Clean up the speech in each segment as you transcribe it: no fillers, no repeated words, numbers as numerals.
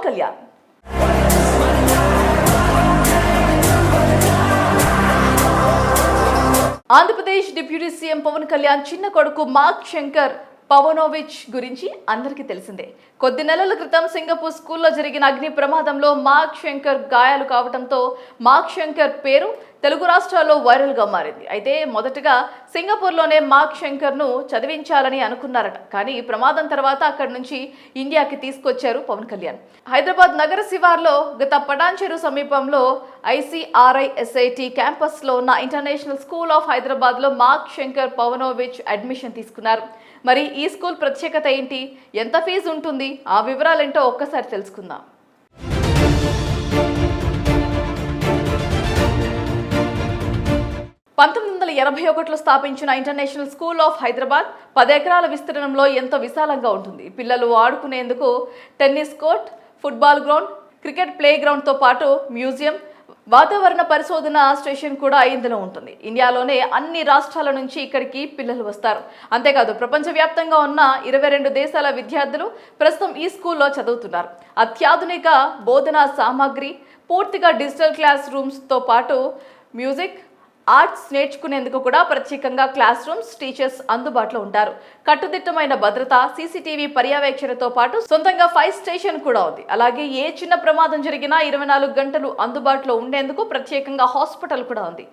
Pawan Kalyan. Andhra Pradesh deputy CM Pawan Kalyan చిన్న కొడుకు mark Shankar Pavanovich గురించి అందరికీ తెలిసిందే. కొద్ది నెలల క్రితం సింగపూర్ స్కూల్లో జరిగిన అగ్ని ప్రమాదంలో మార్క్ శంకర్ గాయాలు కావడంతో మార్క్ శంకర్ పేరు తెలుగు రాష్ట్రాల్లో వైరల్గా మారింది. అయితే మొదటగా సింగపూర్లోనే మార్క్ శంకర్ను చదివించాలని అనుకున్నారట. కానీ ప్రమాదం తర్వాత అక్కడి నుంచి ఇండియాకి తీసుకొచ్చారు పవన్ కళ్యాణ్. హైదరాబాద్ నగర శివార్లో గత పటాన్చెరు సమీపంలో ICRISIT క్యాంపస్లో ఉన్న ఇంటర్నేషనల్ స్కూల్ ఆఫ్ హైదరాబాద్లో మార్క్ శంకర్ పవనోవిచ్ అడ్మిషన్ తీసుకున్నారు. మరి ఈ స్కూల్ ప్రత్యేకత ఏంటి, ఎంత ఫీజు ఉంటుంది, ఆ వివరాలేంటో ఒక్కసారి తెలుసుకుందాం. 1981లో స్థాపించిన ఇంటర్నేషనల్ స్కూల్ ఆఫ్ హైదరాబాద్ 10 ఎకరాల విస్తీర్ణంలో ఎంతో విశాలంగా ఉంటుంది. పిల్లలు ఆడుకునేందుకు tennis court, football ground, cricket play గ్రౌండ్తో పాటు మ్యూజియం, వాతావరణ పరిశోధన స్టేషన్ కూడా ఇందులో ఉంటుంది. ఇండియాలోనే అన్ని రాష్ట్రాల నుంచి ఇక్కడికి పిల్లలు వస్తారు. అంతేకాదు ప్రపంచవ్యాప్తంగా ఉన్న 22 దేశాల విద్యార్థులు ప్రస్తుతం ఈ స్కూల్లో చదువుతున్నారు. అత్యాధునిక బోధనా సామాగ్రి, పూర్తిగా డిజిటల్ క్లాస్ రూమ్స్తో పాటు మ్యూజిక్, ఆర్ట్స్ నేర్చుకునేందుకు కూడా ప్రత్యేకంగా క్లాస్ రూమ్స్, టీచర్స్ అందుబాటులో ఉంటారు. కట్టుదిట్టమైన భద్రత, CCTV పర్యవేక్షణతో పాటు సొంతంగా ఫైర్ స్టేషన్ కూడా ఉంది. అలాగే ఏ చిన్న ప్రమాదం జరిగినా 24 గంటలు అందుబాటులో ఉండేందుకు ప్రత్యేకంగా హాస్పిటల్ కూడా ఉంది.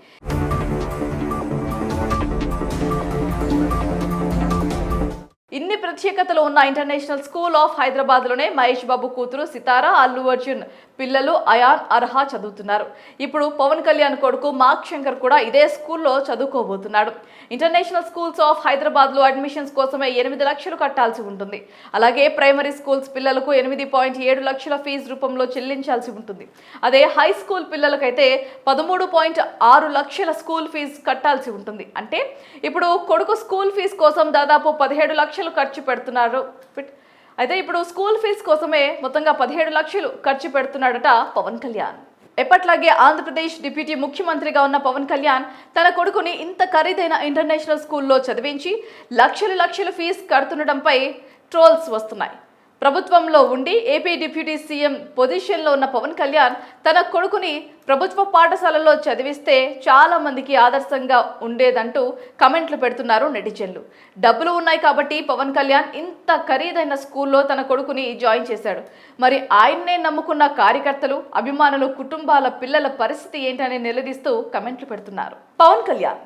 ఇన్ని ప్రత్యేకతలు ఉన్న ఇంటర్నేషనల్ స్కూల్ ఆఫ్ హైదరాబాద్లోనే మహేష్ బాబు కూతురు సితారా, అల్లు అర్జున్ పిల్లలు అయాన్, అర్హా చదువుతున్నారు. ఇప్పుడు పవన్ కళ్యాణ్ కొడుకు మార్క్ శంకర్ కూడా ఇదే స్కూల్లో చదువుకోబోతున్నాడు. ఇంటర్నేషనల్ స్కూల్స్ ఆఫ్ హైదరాబాద్లో అడ్మిషన్స్ కోసమే 8 లక్షలు కట్టాల్సి ఉంటుంది. అలాగే ప్రైమరీ స్కూల్స్ పిల్లలకు 8.7 లక్షల ఫీజు రూపంలో చెల్లించాల్సి ఉంటుంది. అదే హై స్కూల్ పిల్లలకైతే 13.6 లక్షల స్కూల్ ఫీజు కట్టాల్సి ఉంటుంది. అంటే ఇప్పుడు కొడుకు స్కూల్ ఫీజు కోసం దాదాపు 17 లక్షలు ఖర్చు పెడుతున్నారు. అయితే ఇప్పుడు స్కూల్ ఫీజు కోసమే మొత్తంగా 17 లక్షలు ఖర్చు పెడుతున్నాడట పవన్ కళ్యాణ్. ఎప్పట్లాగే ఆంధ్రప్రదేశ్ డిప్యూటీ ముఖ్యమంత్రిగా ఉన్న పవన్ కళ్యాణ్ తన కొడుకుని ఇంత ఖరీదైన ఇంటర్నేషనల్ స్కూల్లో చదివించి లక్షలు ఫీజు కడుతుండటంపై ట్రోల్స్ వస్తున్నాయి. ప్రభుత్వంలో ఉండి ఏపీ డిప్యూటీ సీఎం పొజిషన్లో ఉన్న పవన్ కళ్యాణ్ తన కొడుకుని ప్రభుత్వ పాఠశాలలో చదివిస్తే చాలా మందికి ఆదర్శంగా ఉండేదంటూ కమెంట్లు పెడుతున్నారు నెటిజన్లు. డబ్బులు ఉన్నాయి కాబట్టి పవన్ కళ్యాణ్ ఇంత ఖరీదైన స్కూల్లో తన కొడుకుని జాయిన్ చేశాడు. మరి ఆయన్నే నమ్ముకున్న కార్యకర్తలు, అభిమానులు, కుటుంబాల పిల్లల పరిస్థితి ఏంటని నిలదీస్తూ కమెంట్లు పెడుతున్నారు. పవన్ కళ్యాణ్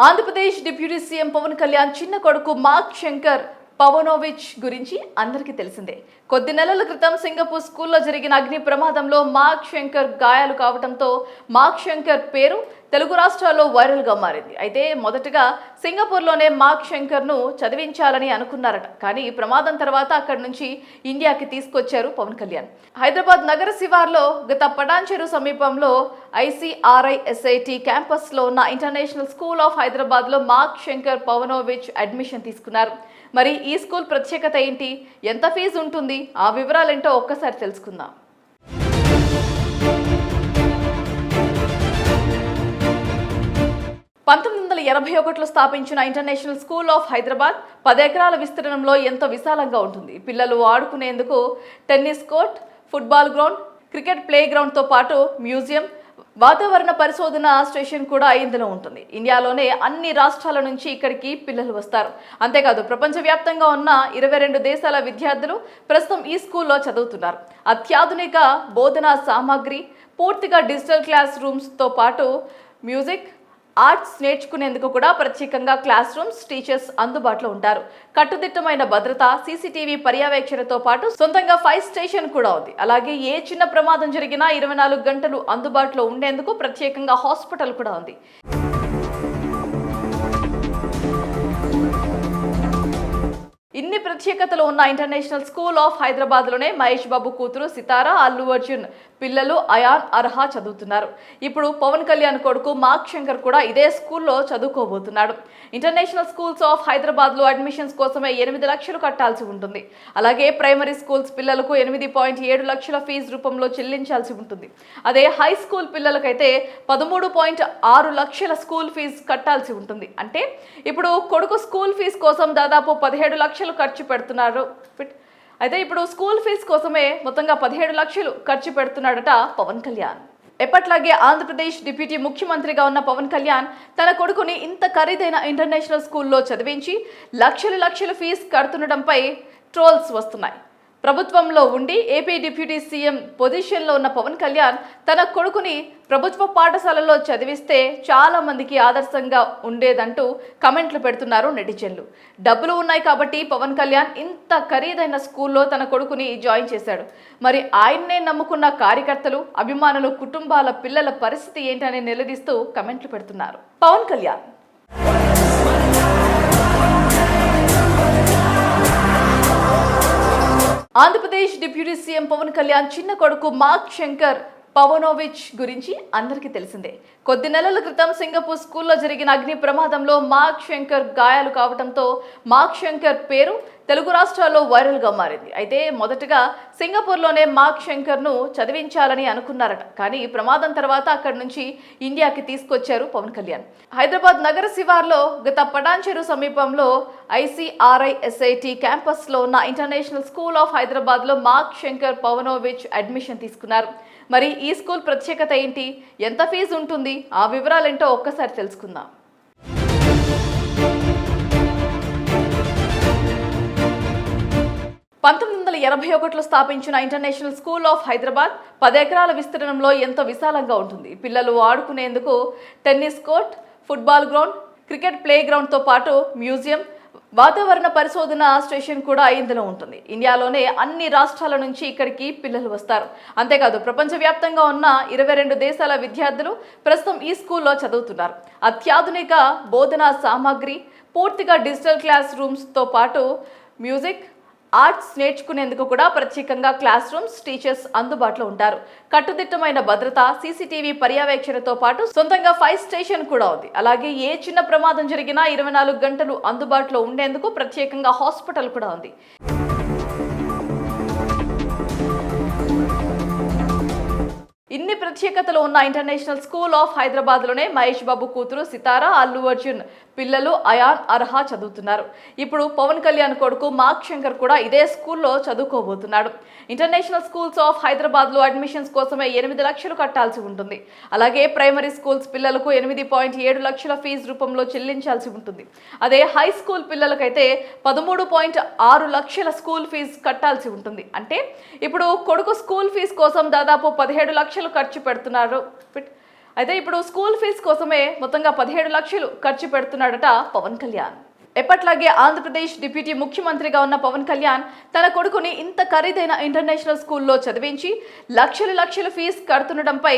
ఆంధ్రప్రదేశ్ డిప్యూటీ సీఎం పవన్ కళ్యాణ్ చిన్న కొడుకు మార్క్ శంకర్ పవనోవిచ్ గురించి అందరికీ తెలిసిందే. కొద్ది నెలల క్రితం సింగపూర్ స్కూల్లో జరిగిన అగ్ని ప్రమాదంలో మార్క్ శంకర్ గాయాలు కావడంతో మార్క్ శంకర్ పేరు తెలుగు రాష్ట్రాల్లో వైరల్గా మారింది. అయితే మొదటగా సింగపూర్లోనే మార్క్ శంకర్ను చదివించాలని అనుకున్నారట. కానీ ప్రమాదం తర్వాత అక్కడి నుంచి ఇండియాకి తీసుకొచ్చారు పవన్ కళ్యాణ్. హైదరాబాద్ నగర శివార్లో గత పటాన్చెరు సమీపంలో ICRISIT క్యాంపస్లో ఉన్న ఇంటర్నేషనల్ స్కూల్ ఆఫ్ హైదరాబాద్లో మార్క్ శంకర్ పవనోవిచ్ అడ్మిషన్ తీసుకున్నారు. మరి ఈ స్కూల్ ప్రత్యేకత ఏంటి, ఎంత ఫీజు ఉంటుంది, ఆ వివరాలేంటో ఒక్కసారి తెలుసుకుందాం. 1981లో స్థాపించిన ఇంటర్నేషనల్ స్కూల్ ఆఫ్ హైదరాబాద్ 10 ఎకరాల విస్తీర్ణంలో ఎంతో విశాలంగా ఉంటుంది. పిల్లలు ఆడుకునేందుకు tennis court, football ground, cricket play గ్రౌండ్తో పాటు మ్యూజియం, వాతావరణ పరిశోధన స్టేషన్ కూడా ఇందులో ఉంటుంది. ఇండియాలోనే అన్ని రాష్ట్రాల నుంచి ఇక్కడికి పిల్లలు వస్తారు. అంతేకాదు ప్రపంచవ్యాప్తంగా ఉన్న 22 దేశాల విద్యార్థులు ప్రస్తుతం ఈ స్కూల్లో చదువుతున్నారు. అత్యాధునిక బోధనా సామాగ్రి, పూర్తిగా డిజిటల్ క్లాస్ రూమ్స్తో పాటు మ్యూజిక్, ఆర్ట్స్ నేర్చుకునేందుకు కూడా ప్రత్యేకంగా క్లాస్ రూమ్స్, టీచర్స్ అందుబాటులో ఉంటారు. కట్టుదిట్టమైన భద్రత, CCTV పర్యవేక్షణతో పాటు సొంతంగా ఫైర్ స్టేషన్ కూడా ఉంది. అలాగే ఏ చిన్న ప్రమాదం జరిగినా 24 గంటలు అందుబాటులో ఉండేందుకు ప్రత్యేకంగా హాస్పిటల్ కూడా ఉంది. ఇన్ని ప్రత్యేకతలు ఉన్న ఇంటర్నేషనల్ స్కూల్ ఆఫ్ హైదరాబాద్లోనే మహేష్ బాబు కూతురు సితారా, అల్లు అర్జున్ పిల్లలు అయాన్, అర్హా చదువుతున్నారు. ఇప్పుడు పవన్ కళ్యాణ్ కొడుకు మార్క్ శంకర్ కూడా ఇదే స్కూల్లో చదువుకోబోతున్నాడు. ఇంటర్నేషనల్ స్కూల్స్ ఆఫ్ హైదరాబాద్లో అడ్మిషన్స్ కోసమే 8 లక్షలు కట్టాల్సి ఉంటుంది. అలాగే ప్రైమరీ స్కూల్స్ పిల్లలకు 8.7 లక్షల ఫీజు రూపంలో చెల్లించాల్సి ఉంటుంది. అదే హై స్కూల్ పిల్లలకైతే 13.6 లక్షల స్కూల్ ఫీజు కట్టాల్సి ఉంటుంది. అంటే ఇప్పుడు కొడుకు స్కూల్ ఫీజు కోసం దాదాపు 17 లక్షలు ఖర్చు పెడుతున్నారు. అయితే ఇప్పుడు స్కూల్ ఫీజు కోసమే మొత్తంగా 17 లక్షలు ఖర్చు పెడుతున్నాడట పవన్ కళ్యాణ్. ఎప్పట్లాగే ఆంధ్రప్రదేశ్ డిప్యూటీ ముఖ్యమంత్రిగా ఉన్న పవన్ కళ్యాణ్ తన కొడుకుని ఇంత ఖరీదైన ఇంటర్నేషనల్ స్కూల్లో చదివించి లక్షలు ఫీజు కడుతుండటంపై ట్రోల్స్ వస్తున్నాయి. ప్రభుత్వంలో ఉండి ఏపీ డిప్యూటీ సీఎం పొజిషన్లో ఉన్న పవన్ కళ్యాణ్ తన కొడుకుని ప్రభుత్వ పాఠశాలలో చదివిస్తే చాలా మందికి ఆదర్శంగా ఉండేదంటూ కమెంట్లు పెడుతున్నారు నెటిజన్లు. డబ్బులు ఉన్నాయి కాబట్టి పవన్ కళ్యాణ్ ఇంత ఖరీదైన స్కూల్లో తన కొడుకుని జాయిన్ చేశాడు. మరి ఆయన్నే నమ్ముకున్న కార్యకర్తలు, అభిమానులు, కుటుంబాల పిల్లల పరిస్థితి ఏంటని నిలదీస్తూ కమెంట్లు పెడుతున్నారు. పవన్ కళ్యాణ్ ఆంధ్రప్రదేశ్ డిప్యూటీ సీఎం పవన్ కళ్యాణ్ చిన్న కొడుకు మార్క్ శంకర్ పవనోవిచ్ గురించి అందరికీ తెలిసిందే. కొద్ది నెలల క్రితం సింగపూర్ స్కూల్లో జరిగిన అగ్ని ప్రమాదంలో మార్క్ శంకర్ గాయాలు కావడంతో మార్క్ శంకర్ పేరు తెలుగు రాష్ట్రాల్లో వైరల్గా మారింది. అయితే మొదటగా సింగపూర్లోనే మార్క్ శంకర్ను చదివించాలని అనుకున్నారట. కానీ ప్రమాదం తర్వాత అక్కడి నుంచి ఇండియాకి తీసుకొచ్చారు పవన్ కళ్యాణ్. హైదరాబాద్ నగర శివార్లో గత పటాన్చెరు సమీపంలో ICRISIT క్యాంపస్లో ఉన్న ఇంటర్నేషనల్ స్కూల్ ఆఫ్ హైదరాబాద్లో మార్క్ శంకర్ పవనోవిచ్ అడ్మిషన్ తీసుకున్నారు. మరి ఈ స్కూల్ ప్రత్యేకత ఏంటి, ఎంత ఫీజు ఉంటుంది, ఆ వివరాలేంటో ఒక్కసారి తెలుసుకుందాం. 1981లో స్థాపించిన ఇంటర్నేషనల్ స్కూల్ ఆఫ్ హైదరాబాద్ 10 ఎకరాల విస్తీర్ణంలో ఎంతో విశాలంగా ఉంటుంది. పిల్లలు ఆడుకునేందుకు tennis court, football ground, cricket play గ్రౌండ్తో పాటు మ్యూజియం, వాతావరణ పరిశోధన స్టేషన్ కూడా ఇందులో ఉంటుంది. ఇండియాలోనే అన్ని రాష్ట్రాల నుంచి ఇక్కడికి పిల్లలు వస్తారు. అంతేకాదు ప్రపంచవ్యాప్తంగా ఉన్న 22 దేశాల విద్యార్థులు ప్రస్తుతం ఈ స్కూల్లో చదువుతున్నారు. అత్యాధునిక బోధనా సామాగ్రి, పూర్తిగా డిజిటల్ క్లాస్ రూమ్స్తో పాటు మ్యూజిక్, ఆర్ట్స్ నేర్చుకునేందుకు కూడా ప్రత్యేకంగా క్లాస్ రూమ్స్, టీచర్స్ అందుబాటులో ఉంటారు. కట్టుదిట్టమైన భద్రత, CCTV పర్యవేక్షణతో పాటు సొంతంగా ఫైర్ స్టేషన్ కూడా ఉంది. అలాగే ఏ చిన్న ప్రమాదం జరిగినా 24 గంటలు అందుబాటులో ఉండేందుకు ప్రత్యేకంగా హాస్పిటల్ కూడా ఉంది. ఇన్ని ప్రత్యేకతలు ఉన్న ఇంటర్నేషనల్ స్కూల్ ఆఫ్ హైదరాబాద్లోనే మహేష్ బాబు కూతురు సితారా, అల్లు అర్జున్ పిల్లలు అయాన్, అర్హా చదువుతున్నారు. ఇప్పుడు పవన్ కళ్యాణ్ కొడుకు మార్క్ శంకర్ కూడా ఇదే స్కూల్లో చదువుకోబోతున్నాడు. ఇంటర్నేషనల్ స్కూల్స్ ఆఫ్ హైదరాబాద్లో అడ్మిషన్స్ కోసమే 8 లక్షలు కట్టాల్సి ఉంటుంది. అలాగే ప్రైమరీ స్కూల్స్ పిల్లలకు 8.7 లక్షల ఫీజు రూపంలో చెల్లించాల్సి ఉంటుంది. అదే హై స్కూల్ పిల్లలకైతే 13.6 లక్షల స్కూల్ ఫీజు కట్టాల్సి ఉంటుంది. అంటే ఇప్పుడు కొడుకు స్కూల్ ఫీజు కోసం దాదాపు 17 లక్షలు ఖర్చు పెడుతున్నారు. అయితే ఇప్పుడు స్కూల్ ఫీజు కోసమే మొత్తంగా 17 లక్షలు ఖర్చు పెడుతున్నాడట పవన్ కళ్యాణ్. ఎప్పట్లాగే ఆంధ్రప్రదేశ్ డిప్యూటీ ముఖ్యమంత్రిగా ఉన్న పవన్ కళ్యాణ్ తన కొడుకుని ఇంత ఖరీదైన ఇంటర్నేషనల్ స్కూల్లో చదివించి లక్షలు ఫీజు కడుతుండటంపై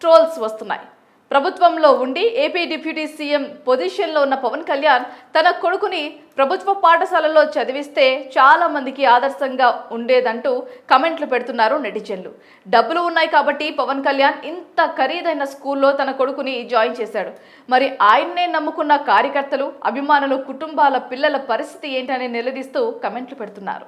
ట్రోల్స్ వస్తున్నాయి. ప్రభుత్వంలో ఉండి ఏపీ డిప్యూటీ సీఎం పొజిషన్లో ఉన్న పవన్ కళ్యాణ్ తన కొడుకుని ప్రభుత్వ పాఠశాలలో చదివిస్తే చాలా మందికి ఆదర్శంగా ఉండేదంటూ కమెంట్లు పెడుతున్నారు నెటిజన్లు. డబ్బులు ఉన్నాయి కాబట్టి పవన్ కళ్యాణ్ ఇంత ఖరీదైన స్కూల్లో తన కొడుకుని జాయిన్ చేశాడు. మరి ఆయన్నే నమ్ముకున్న కార్యకర్తలు, అభిమానులు, కుటుంబాల పిల్లల పరిస్థితి ఏంటని నిలదీస్తూ కమెంట్లు పెడుతున్నారు.